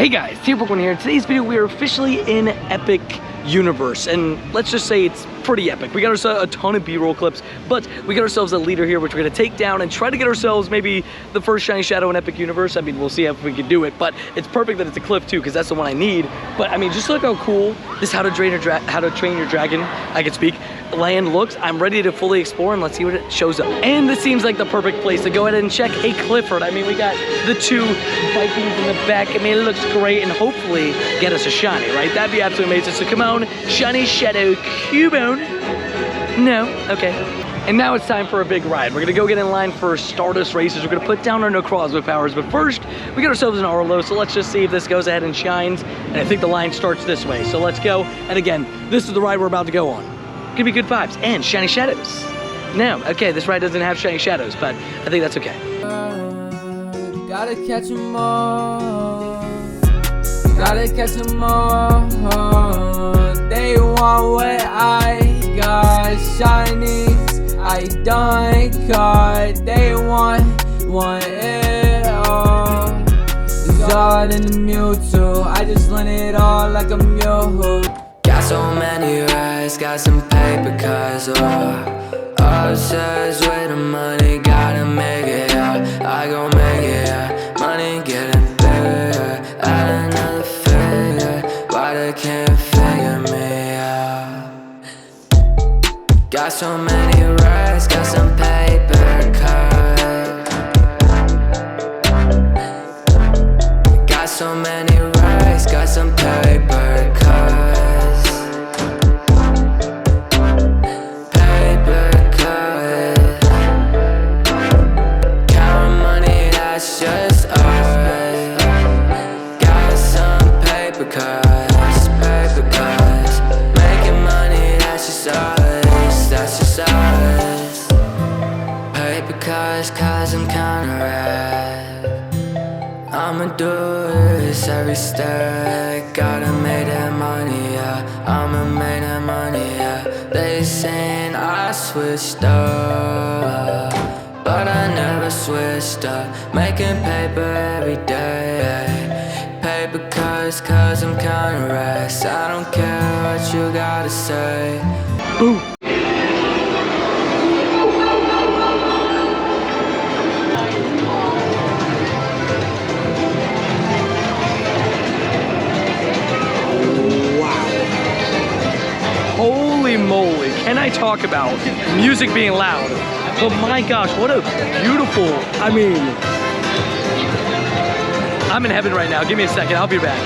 Hey guys, Brooklyn here. In today's video, we are officially in Epic Universe, and let's just say it's pretty epic. We got ourselves a ton of B-roll clips, but we got ourselves a leader here, which we're gonna take down and try to get ourselves maybe the first shiny shadow in Epic Universe. I mean, we'll see if we can do it, but it's perfect that it's a cliff too, because that's the one I need. But I mean, just look how cool this How to Train Your Dragon, I can speak, land looks. I'm ready to fully explore, and let's see what it shows up. And this seems like the perfect place to go ahead and check a Clifford. I mean, we got the two Vikings in the back. I mean, it looks great, and hopefully get us a shiny, right? That'd be absolutely amazing. So come on, shiny shadow Cubone. No, okay. And now it's time for a big ride. We're gonna go get in line for Stardust races. We're gonna put down our no crossbow powers, but first, we got ourselves an Arlo, so let's just see if this goes ahead and shines. And I think the line starts this way, so let's go. And again, this is the ride we're about to go on. Gonna be good vibes and shiny shadows. No, okay, this ride doesn't have shiny shadows, but I think that's okay. Gotta catch 'em all. Gotta catch 'em all. They want what I got. Shinies, I don't cut. They want it all. The Zard and the Mewtwo, I just learned it all like a mule. Got so many rides, got some paper cuts, obsessed with the money, gotta make it out. I gon' make it out, money getting bigger, add another figure, why they can't figure me out? Got so many rides, got some paper cuts. Got so many rides, got some paper cuts. Cause I'm kinda rad. I'ma do this every step. Gotta make that money, yeah. I'ma make that money, yeah. They saying I switched up, but I never switched up. Making paper every day. Paper cause I'm kinda rad. I don't care what you gotta say. Ooh. Holy moly, can I talk about music being loud? But my gosh, what a beautiful, I mean, I'm in heaven right now. Give me a second, I'll be back.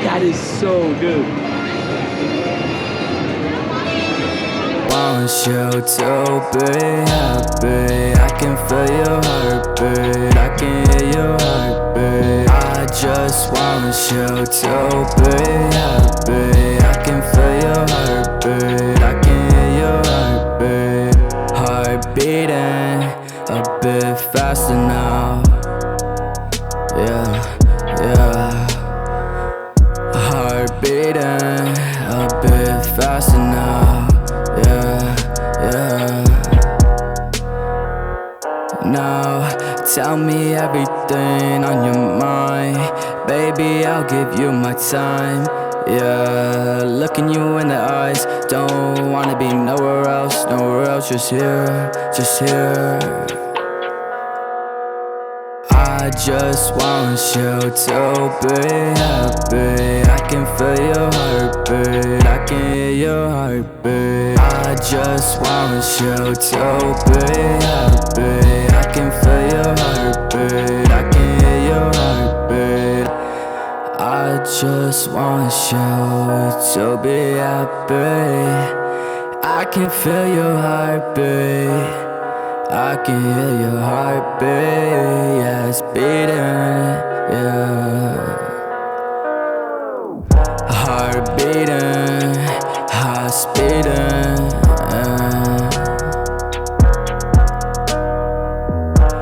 That is so good. Want you to be happy. I can feel your heartbeat. I can hear your heartbeat. I just want you to be happy. I can feel your heartbeat. I can hear your heartbeat. Heart beating a bit faster now. Yeah. Heart beating a bit faster now. Yeah. Now, tell me everything on your mind. Baby, I'll give you my time. Yeah, looking you in the eyes. Don't wanna be nowhere else, just here. I just want you to be happy. I can feel your heartbeat. I can hear your heartbeat. I just want you to be happy. I can feel your heartbeat. I can hear your heartbeat. I just want you to be happy. I can feel your heartbeat. I can hear your heartbeat, yeah, it's beating, yeah. Heart beating, heart speeding, yeah.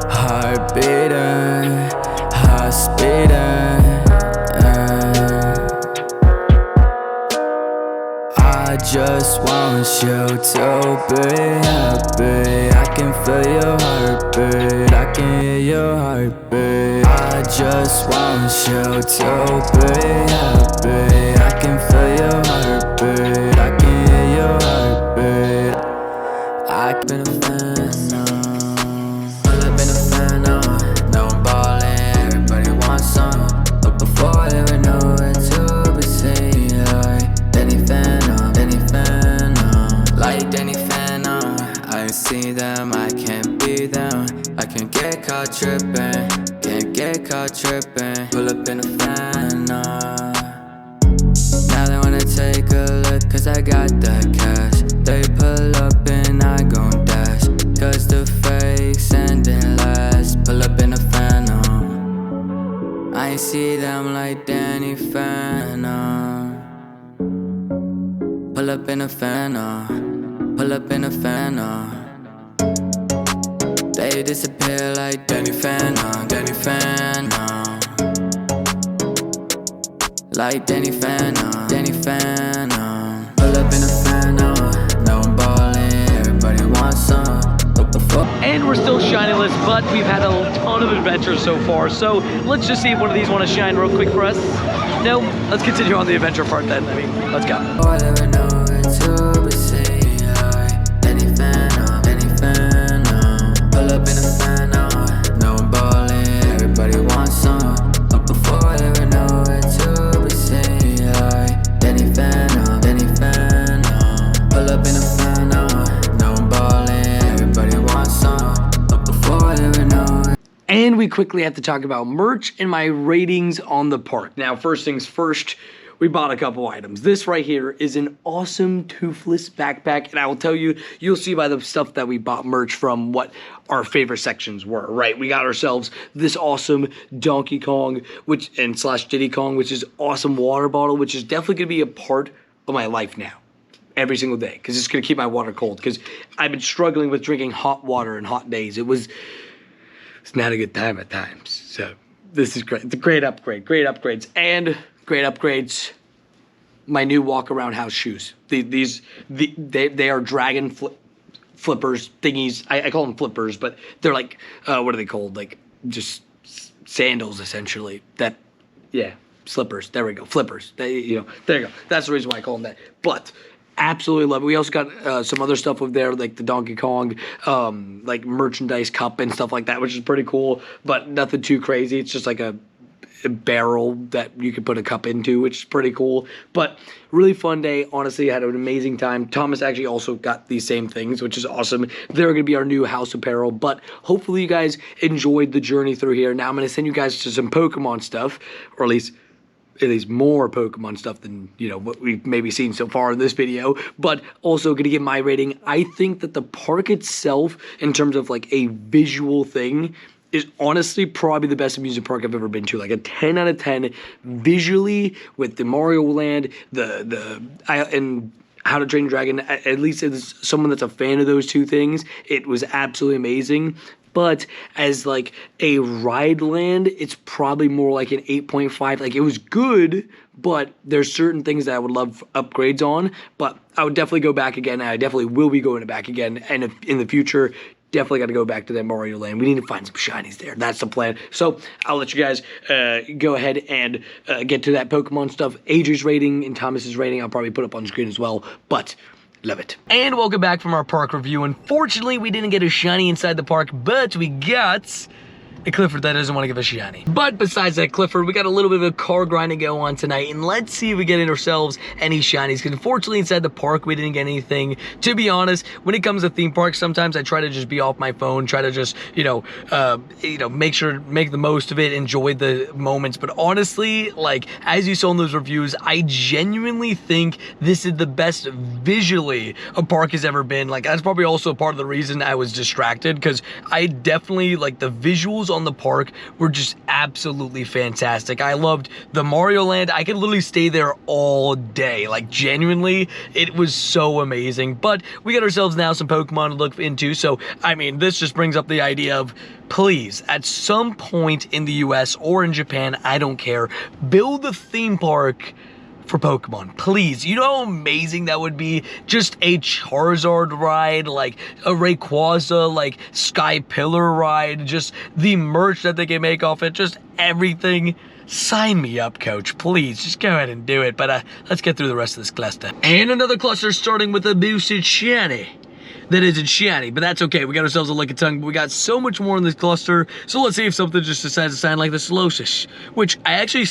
Heart beating, heart speeding. be there. I just want you to be happy. I can feel your heartbeat, I can hear your heartbeat. I just want you to be happy. I can feel your heartbeat, I can hear your heartbeat. I've been a fan now, I've been a fan now. No I'm ballin', everybody wants some, but before I ever know it to be seen, like Danny Phantom, like Danny Phantom. I see them, I can't be them. I can't get caught trippin', can't get caught trippin'. Pull up in a Phantom. Now they wanna take a look, cause I got that cash. They pull up and I gon' dash, cause the fake sending last. Pull up in a Phantom. I see them like Danny Phantom. Pull up in a Phantom, pull up in a Phantom. They disappear like Danny Phantom, Danny Phantom. Like Danny Phantom, Danny Phantom. Pull up in a Phantom, no I'm ballin', everybody wants some, but before. And we're still shinyless, but we've had a ton of adventures so far. So let's just see if one of these want to shine real quick for us. No, let's continue on the adventure part then. I mean, let's go. Whatever, know it to be seen, like Danny Phantom, Danny Phantom. Pull up in a Phantom, no I'm ballin', everybody wants some, but before I ever know it to be seen, like Danny Phantom, Danny Phantom. Pull up in a Phantom, no I'm ballin', everybody wants some, but before I ever know it. And we quickly have to talk about merch and my ratings on the park. Now, first things first, we bought a couple items. This right here is an awesome toothless backpack, and I will tell you, you'll see by the stuff that we bought merch from what our favorite sections were, right? We got ourselves this awesome Donkey Kong, / Diddy Kong, which is awesome water bottle, which is definitely gonna be a part of my life now. Every single day, because it's gonna keep my water cold, because I've been struggling with drinking hot water in hot days. It's not a good time at times. So this is great. It's a great upgrade, great upgrades, and great upgrades. My new walk around house shoes. They are dragon flippers thingies. I call them flippers, but they're like what are they called? Like just sandals essentially. Slippers. There we go. Flippers. There you go. That's the reason why I call them that. But absolutely love it. We also got some other stuff over there, like the Donkey Kong, like merchandise cup and stuff like that, which is pretty cool, but nothing too crazy. It's just like a barrel that you could put a cup into, which is pretty cool. But really fun day. Honestly, I had an amazing time. Thomas actually also got these same things, which is awesome. They're going to be our new house apparel, but hopefully you guys enjoyed the journey through here. Now I'm going to send you guys to some Pokemon stuff, or at least more Pokemon stuff than, what we've maybe seen so far in this video, but also going to give my rating. I think that the park itself, in terms of like a visual thing, is honestly probably the best amusement park I've ever been to. Like a 10 out of 10 visually, with the Mario Land, and How to Train Your Dragon. At least as someone that's a fan of those two things, it was absolutely amazing. But as like a ride land, it's probably more like an 8.5. Like it was good, but there's certain things that I would love upgrades on. But I would definitely go back again. And I definitely will be going back again. And if in the future, definitely got to go back to that Mario Land. We need to find some shinies there. That's the plan. So I'll let you guys go ahead and get to that Pokemon stuff. Adri's rating and Thomas's rating I'll probably put up on screen as well. But love it. And welcome back from our park review. Unfortunately, we didn't get a shiny inside the park, but we got a Clifford that doesn't want to give us shiny. But besides that Clifford, we got a little bit of a car grind to go on tonight, and let's see if we get ourselves any shinies, because unfortunately inside the park we didn't get anything. To be honest, when it comes to theme parks, sometimes I try to just be off my phone, try to just make the most of it, enjoy the moments. But honestly, like as you saw in those reviews, I genuinely think this is the best visually a park has ever been. Like that's probably also part of the reason I was distracted, because I definitely like the visuals visuals on the park were just absolutely fantastic. I loved the Mario Land. I could literally stay there all day. Like, genuinely, it was so amazing. But we got ourselves now some Pokemon to look into. So, I mean, this just brings up the idea of, please, at some point in the US or in Japan, I don't care, build a theme park for Pokemon, please. You know how amazing that would be? Just a Charizard ride, like a Rayquaza, like Sky Pillar ride, just the merch that they can make off it, just everything. Sign me up, coach, please. Just go ahead and do it. But let's get through the rest of this cluster. And another cluster starting with a boosted shiny. That isn't shiny, but that's okay. We got ourselves a Lickitung, but we got so much more in this cluster. So let's see if something just decides to sound like the Solosis, which I actually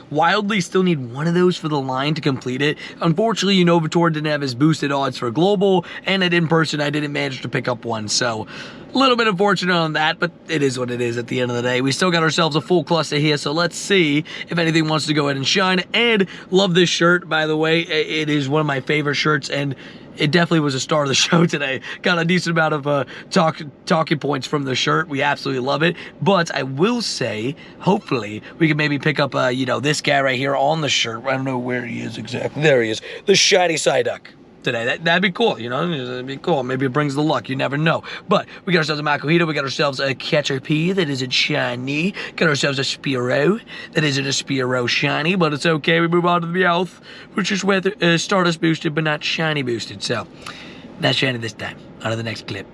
wildly still need one of those for the line to complete it. Unfortunately, Novator didn't have his boosted odds for global, and in person, I didn't manage to pick up one. So a little bit unfortunate on that, but it is what it is at the end of the day. We still got ourselves a full cluster here, so let's see if anything wants to go ahead and shine. And love this shirt, by the way. It is one of my favorite shirts, and it definitely was a star of the show today. Got a decent amount of talking points from the shirt. We absolutely love it. But I will say, hopefully, we can maybe pick up, this guy right here on the shirt. I don't know where he is exactly. There he is. The shiny Psyduck today. That'd be cool, that'd be cool. Maybe it brings the luck, you never know. But we got ourselves a Makuhita, we got ourselves a Caterpie that isn't shiny, got ourselves a Spearow that isn't a Spearow shiny, but it's okay. We move on to the Meowth, which is with Stardust boosted but not shiny boosted. So not shiny this time. On to the next clip.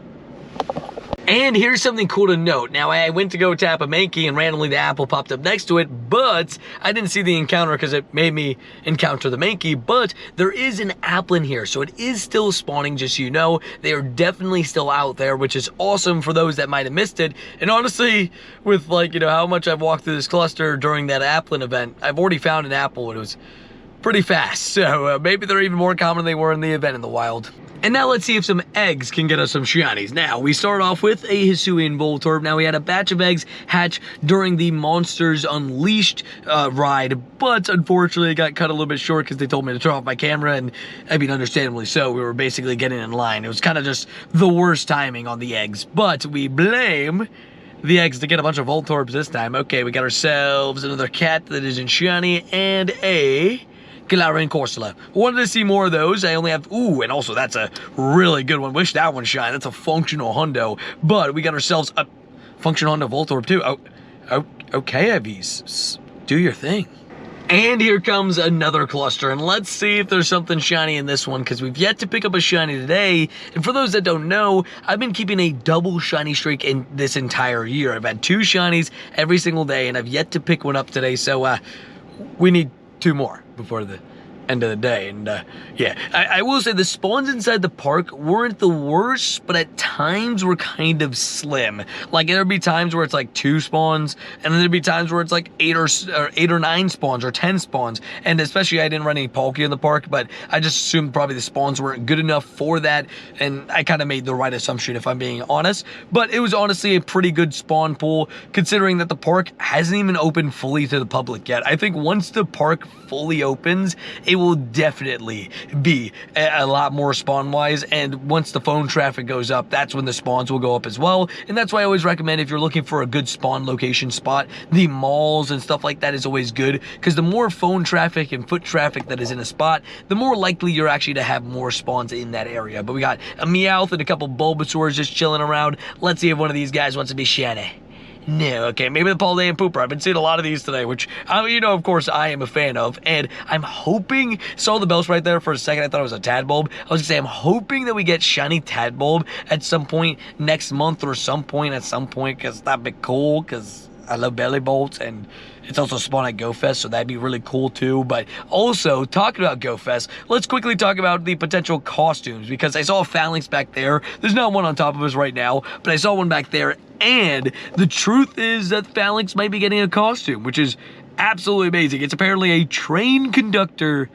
And here's something cool to note. Now, I went to go tap a Mankey and randomly the apple popped up next to it, but I didn't see the encounter because it made me encounter the Mankey, but there is an apple in here, so it is still spawning, just so you know. They are definitely still out there, which is awesome for those that might have missed it. And honestly, with how much I've walked through this cluster during that Applin event, I've already found an apple and it was pretty fast. So maybe they're even more common than they were in the event in the wild. And now let's see if some eggs can get us some shinies. Now, we start off with a Hisuian Voltorb. Now, we had a batch of eggs hatch during the Monsters Unleashed ride, but unfortunately, it got cut a little bit short because they told me to turn off my camera, and I mean, understandably so, we were basically getting in line. It was kind of just the worst timing on the eggs, but we blame the eggs to get a bunch of Voltorbs this time. Okay, we got ourselves another cat that isn't shiny, and a Galarian Corsola. Wanted to see more of those. I only have, and also that's a really good one. Wish that one shined. That's a functional hundo. But we got ourselves a functional hundo Voltorb too. Okay, Evies. Do your thing. And here comes another cluster, and let's see if there's something shiny in this one, because we've yet to pick up a shiny today. And for those that don't know, I've been keeping a double shiny streak in this entire year. I've had 2 shinies every single day, and I've yet to pick one up today, so we need 2 more before the end of the day. And yeah, I will say the spawns inside the park weren't the worst, but at times were kind of slim. Like, there'd be times where it's like 2 spawns, and then there'd be times where it's like 8 or 9 spawns or 10 spawns. And especially, I didn't run any Palkia in the park, but I just assumed probably the spawns weren't good enough for that, and I kind of made the right assumption, if I'm being honest. But it was honestly a pretty good spawn pool, considering that the park hasn't even opened fully to the public yet. I think once the park fully opens, it will definitely be a lot more spawn-wise, and once the phone traffic goes up, that's when the spawns will go up as well. And that's why I always recommend, if you're looking for a good spawn location spot, the malls and stuff like that is always good, because the more phone traffic and foot traffic that is in a spot, the more likely you're actually to have more spawns in that area. But we got a Meowth and a couple Bulbasaurs just chilling around. Let's see if one of these guys wants to be shiny. No, okay, maybe the Paldean Pooper. I've been seeing a lot of these today, which, of course, I am a fan of, and I'm hoping, saw the bells right there for a second, I thought it was a Tadbulb. I was gonna say, I'm hoping that we get shiny Tadbulb at some point next month, or some point, because that'd be cool, because I love belly bolts, and it's also spawned at GoFest, so that'd be really cool too. But also, talking about GoFest, let's quickly talk about the potential costumes, because I saw a Phalanx back there. There's not one on top of us right now, but I saw one back there, and the truth is that Phalanx might be getting a costume, which is absolutely amazing. It's apparently a train conductor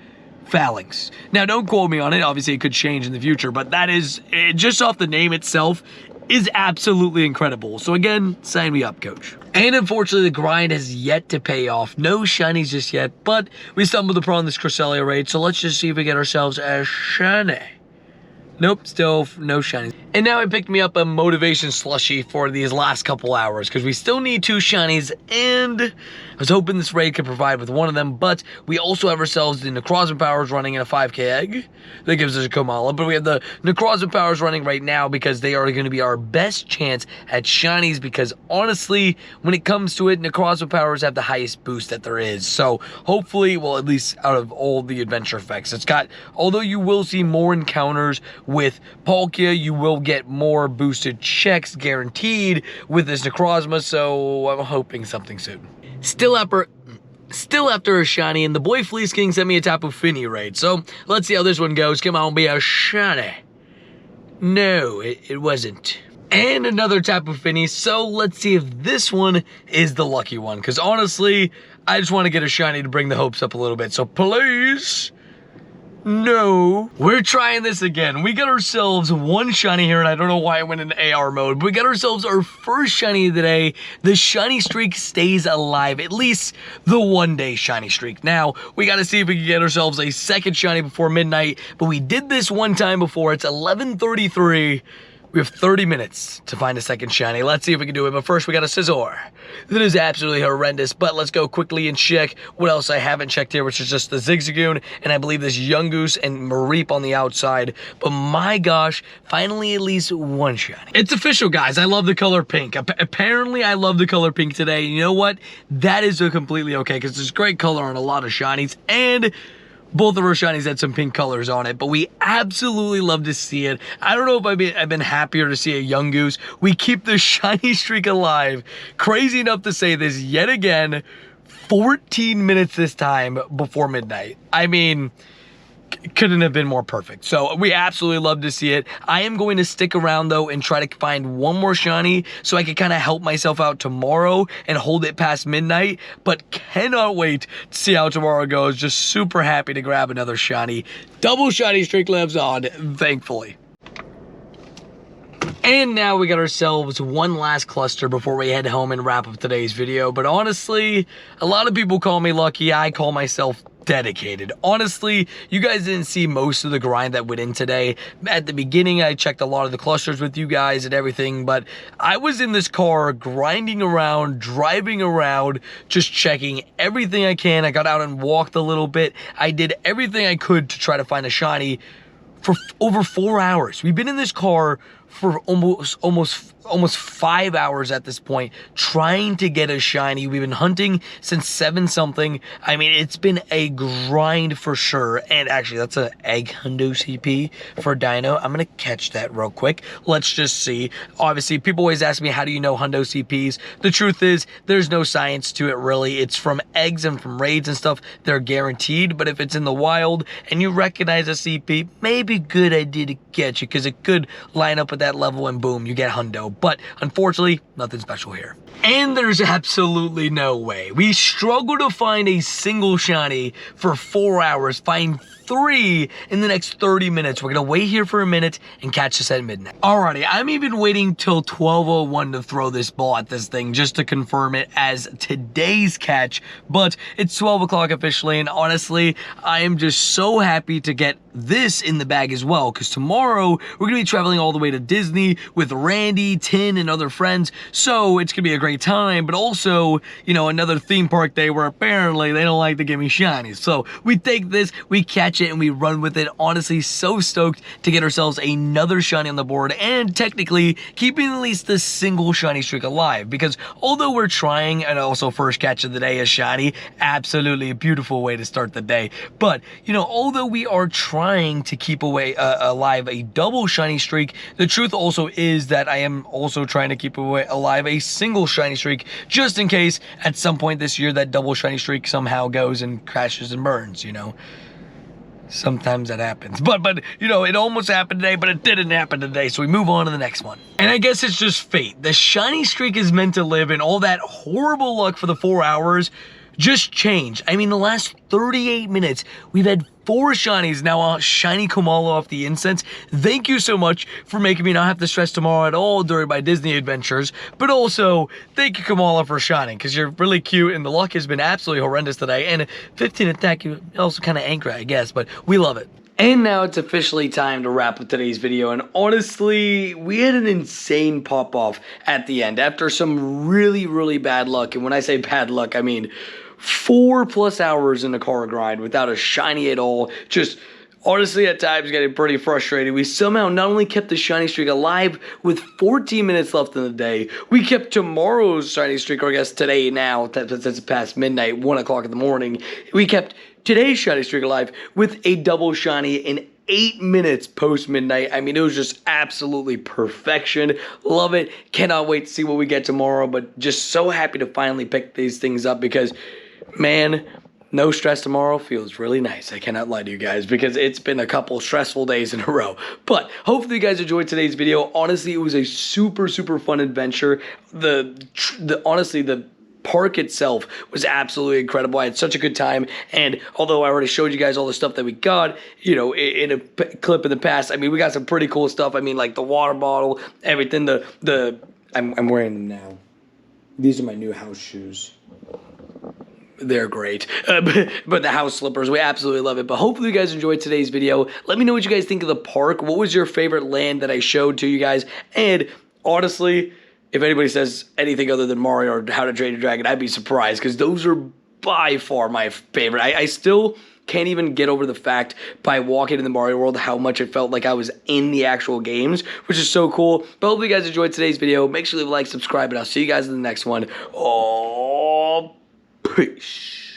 Phalanx. Now, don't quote me on it. Obviously, it could change in the future, but that is, just off the name itself, is absolutely incredible. So again, sign me up, coach. And unfortunately, the grind has yet to pay off. No shinies just yet, but we stumbled upon this Cresselia raid, so let's just see if we get ourselves a shiny. Nope, still no shinies. And now I picked me up a motivation slushie for these last couple hours because we still need 2 shinies, and I was hoping this raid could provide with one of them, but we also have ourselves the Necrozma powers running in a 5k egg. That gives us a Komala, but we have the Necrozma powers running right now because they are going to be our best chance at shinies, because honestly, when it comes to it, Necrozma powers have the highest boost that there is. So hopefully, well, at least out of all the adventure effects, it's got, although you will see more encounters with Palkia, you will get more boosted checks guaranteed with this Necrozma, so I'm hoping something soon. Still after a shiny, and the boy Fleece King sent me a Tapu Fini raid, so let's see how this one goes. Come on, be a shiny. No, it wasn't. And another Tapu Fini, so let's see if this one is the lucky one, because honestly, I just want to get a shiny to bring the hopes up a little bit, so please. No, we're trying this again. We got ourselves 1 shiny here, and I don't know why I went into AR mode, but we got ourselves our first shiny of the day. The shiny streak stays alive, at least the 1-day shiny streak. Now, we got to see if we can get ourselves a second shiny before midnight, but we did this one time before. It's 11:33. We have 30 minutes to find a second shiny. Let's see if we can do it, but first we got a Scizor. That is absolutely horrendous, but let's go quickly and check what else I haven't checked here, which is just the Zigzagoon, and I believe this Yungoos and Mareep on the outside. But my gosh, finally at least 1 shiny. It's official, guys. I love the color pink. Apparently, I love the color pink today. You know what? That is completely okay, because there's great color on a lot of shinies, and both of our shinies had some pink colors on it, but we absolutely love to see it. I don't know if I've been happier to see a Yungoos. We keep the shiny streak alive. Crazy enough to say this yet again, 14 minutes this time before midnight. I mean, couldn't have been more perfect. So we absolutely love to see it. I am going to stick around though and try to find one more shiny so I can kind of help myself out tomorrow and hold it past midnight, but cannot wait to see how tomorrow goes. Just super happy to grab another shiny. Double shiny streak lives on, thankfully. And now we got ourselves 1 last cluster before we head home and wrap up today's video. But honestly, a lot of people call me lucky. I call myself dedicated. Honestly, you guys didn't see most of the grind that went in today. At the beginning, I checked a lot of the clusters with you guys and everything, but I was in this car grinding around, driving around, just checking everything I can. I got out and walked a little bit. I did everything I could to try to find a shiny for over 4 hours. We've been in this car for almost 5 hours at this point, trying to get a shiny. We've been hunting since 7 something. I mean, it's been a grind for sure. And actually, that's an egg hundo CP for Dino. I'm gonna catch that real quick. Let's just see. Obviously, people always ask me, how do you know hundo CPs? The truth is, there's no science to it really. It's from eggs and from raids and stuff. They're guaranteed, but if it's in the wild and you recognize a CP, maybe good idea to catch it, because it could line up with that level and boom, you get hundo. But unfortunately, nothing special here. And there's absolutely no way. We struggle to find a single shiny for 4 hours, find 3 in the next 30 minutes. We're gonna wait here for a minute and catch this at midnight. Alrighty, I'm even waiting till 12:01 to throw this ball at this thing just to confirm it as today's catch, but it's 12 o'clock officially, and honestly, I am just so happy to get this in the bag as well, because tomorrow we're gonna be traveling all the way to Disney with Randy, Tin, and other friends, so it's gonna be a great time, but also, you know, another theme park day where apparently they don't like to give me shinies. So we take this, we catch it, and we run with it. Honestly, so stoked to get ourselves another shiny on the board, and technically keeping at least the single shiny streak alive, because although we're trying, and also first catch of the day is shiny, absolutely a beautiful way to start the day, but you know, although we are trying to keep alive a double shiny streak, the truth also is that I am also trying to keep alive a single shiny streak, just in case at some point this year that double shiny streak somehow goes and crashes and burns, you know. Sometimes that happens, but you know, it almost happened today, but it didn't happen today, so we move on to the next one. And I guess it's just fate. The shiny streak is meant to live, and all that horrible luck for the 4 hours just changed. I mean, the last 38 minutes, we've had 4 shinies, now a shiny Komala off the incense. Thank you so much for making me not have to stress tomorrow at all during my Disney adventures, but also, thank you Komala for shining, because you're really cute, and the luck has been absolutely horrendous today, and 15 attack, you also kind of angry, I guess, but we love it. And now it's officially time to wrap up today's video, and honestly, we had an insane pop-off at the end after some really bad luck, and when I say bad luck, I mean 4+ hours in the car grind without a shiny at all, just honestly at times getting pretty frustrated. We somehow not only kept the shiny streak alive with 14 minutes left in the day, we kept tomorrow's shiny streak, or I guess today now, since it's past midnight, 1 o'clock in the morning, we kept today's shiny streak alive with a double shiny in 8 minutes post midnight. I mean, it was just absolutely perfection. Love it. Cannot wait to see what we get tomorrow, but just so happy to finally pick these things up because, man, no stress tomorrow feels really nice. I cannot lie to you guys because it's been a couple stressful days in a row. But hopefully you guys enjoyed today's video. Honestly, it was a super fun adventure. Honestly, the park itself was absolutely incredible. I had such a good time, and although I already showed you guys all the stuff that we got, you know, in a clip in the past, I mean, we got some pretty cool stuff. I mean, like the water bottle, everything. I'm wearing them now. These are my new house shoes. They're great. But the house slippers, we absolutely love it. But hopefully you guys enjoyed today's video. Let me know what you guys think of the park. What was your favorite land that I showed to you guys? And honestly, if anybody says anything other than Mario or How to Train Your Dragon, I'd be surprised because those are by far my favorite. I still can't even get over the fact by walking in the Mario world how much it felt like I was in the actual games, which is so cool. But hopefully you guys enjoyed today's video. Make sure to leave a like, subscribe, and I'll see you guys in the next one. Oh, peace.